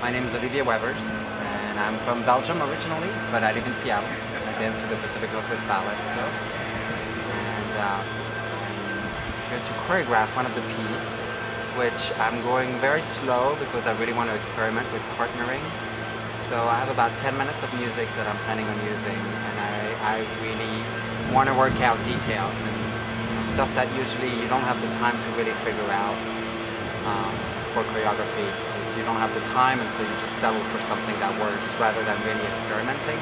My name is Olivier Wevers, and I'm from Belgium originally, but I live in Seattle. I dance for the Pacific Northwest Ballet still. And I'm here to choreograph one of the pieces, which I'm going very slow because I really want to experiment with partnering. So I have about 10 minutes of music that I'm planning on using, and I really want to work out details and stuff that usually you don't have the time to really figure out for choreography, because you don't have the time, and so you just settle for something that works rather than really experimenting.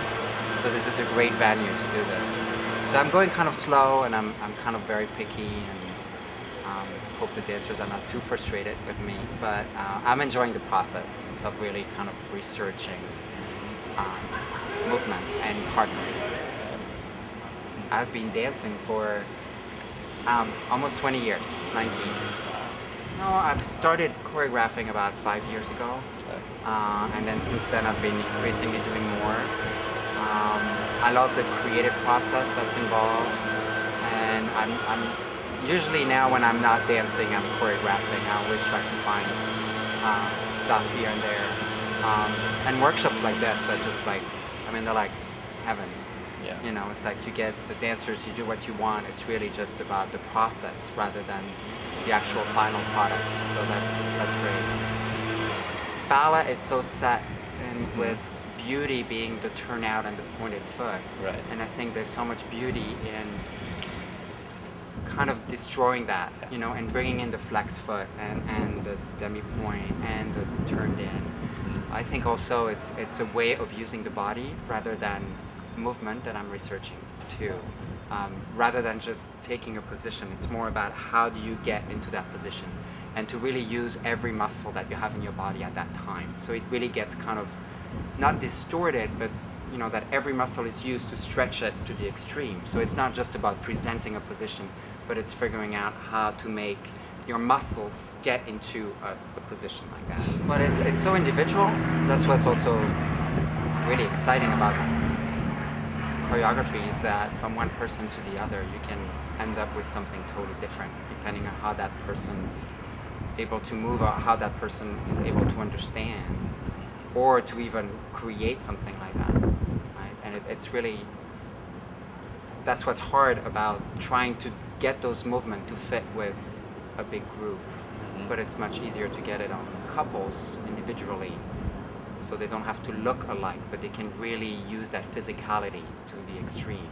So this is a great venue to do this. So I'm going kind of slow, and I'm kind of very picky, and hope the dancers are not too frustrated with me, but I'm enjoying the process of really kind of researching movement and partnering. I've been dancing for almost 20 years, 19. No, I've started choreographing about 5 years ago, and then since then I've been increasingly doing more. I love the creative process that's involved, and I'm usually now when I'm not dancing, I'm choreographing. I always try to find stuff here and there, and workshops like this are just like, I mean, they're like heaven. Yeah. You know, it's like you get the dancers, you do what you want. It's really just about the process rather than the actual final product. So that's great. Ballet is so set, and with beauty being the turnout and the pointed foot. Right. And I think there's so much beauty in kind of destroying that, you know, and bringing in the flex foot and the demi-point and the turned in. I think also it's a way of using the body rather than movement that I'm researching too. Rather than just taking a position, it's more about how do you get into that position and to really use every muscle that you have in your body at that time. So it really gets kind of not distorted, but you know that every muscle is used to stretch it to the extreme. So it's not just about presenting a position, but it's figuring out how to make your muscles get into a position like that. But it's so individual. That's what's also really exciting about choreography, is that from one person to the other, you can end up with something totally different depending on how that person's able to move or how that person is able to understand or to even create something like that. Right? And it's really, that's what's hard about trying to get those movements to fit with a big group. But it's much easier to get it on couples individually, so they don't have to look alike, but they can really use that physicality to the extreme.